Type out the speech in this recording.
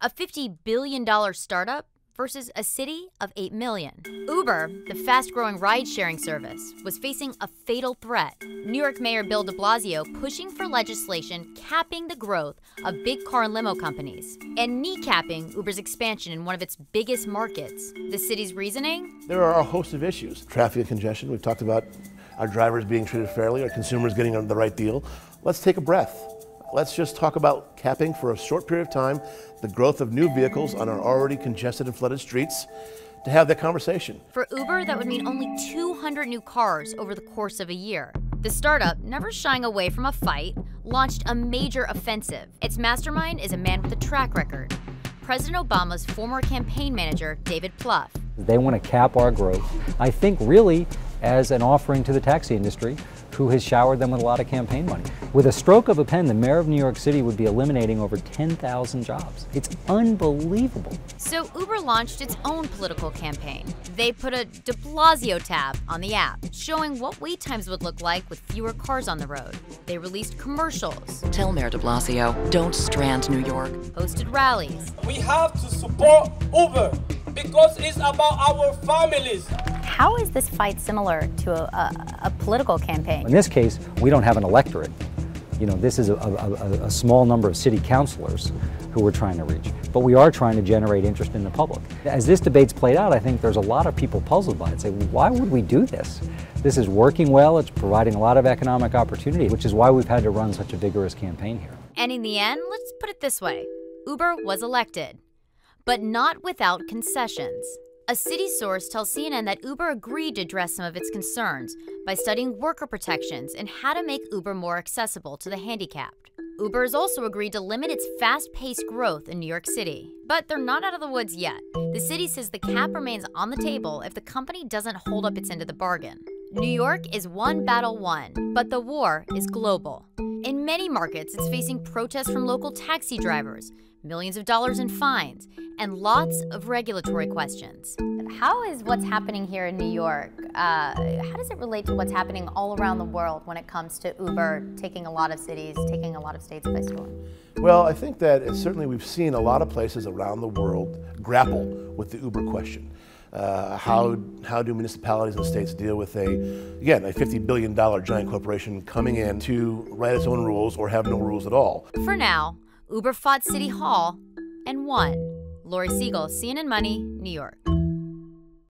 A $50 billion startup versus a city of 8 million. Uber, the fast-growing ride-sharing service, was facing a fatal threat. New York Mayor Bill de Blasio pushing for legislation capping the growth of big car and limo companies and kneecapping Uber's expansion in one of its biggest markets. The city's reasoning? There are a host of issues. Traffic and congestion. We've talked about our drivers being treated fairly, our consumers getting the right deal. Let's take a breath. Let's just talk about capping for a short period of time the growth of new vehicles on our already congested and flooded streets to have that conversation. For Uber, that would mean only 200 new cars over the course of a year. The startup, never shying away from a fight, launched a major offensive. Its mastermind is a man with a track record, President Obama's former campaign manager, David Plouffe. They want to cap our growth, I think really as an offering to the taxi industry, who has showered them with a lot of campaign money. With a stroke of a pen, the mayor of New York City would be eliminating over 10,000 jobs. It's unbelievable. So Uber launched its own political campaign. They put a de Blasio tab on the app, showing what wait times would look like with fewer cars on the road. They released commercials. Tell Mayor de Blasio, don't strand New York. Hosted rallies. We have to support Uber because it's about our families. How is this fight similar to a political campaign? In this case, we don't have an electorate. You know, this is a small number of city councilors who we're trying to reach. But we are trying to generate interest in the public. As this debate's played out, I think there's a lot of people puzzled by it. Say, why would we do this? This is working well, it's providing a lot of economic opportunity, which is why we've had to run such a vigorous campaign here. And in the end, let's put it this way. Uber was elected, but not without concessions. A city source tells CNN that Uber agreed to address some of its concerns by studying worker protections and how to make Uber more accessible to the handicapped. Uber has also agreed to limit its fast-paced growth in New York City. But they're not out of the woods yet. The city says the cap remains on the table if the company doesn't hold up its end of the bargain. New York is one battle won, but the war is global. In many markets, it's facing protests from local taxi drivers, millions of dollars in fines, and lots of regulatory questions. How is what's happening here in New York, how does it relate to what's happening all around the world when it comes to Uber taking a lot of cities, taking a lot of states by storm? Well, I think that certainly we've seen a lot of places around the world grapple with the Uber question. How do municipalities and states deal with a $50 billion giant corporation coming in to write its own rules or have no rules at all? For now, Uber fought City Hall and won. Lori Siegel, CNN Money, New York.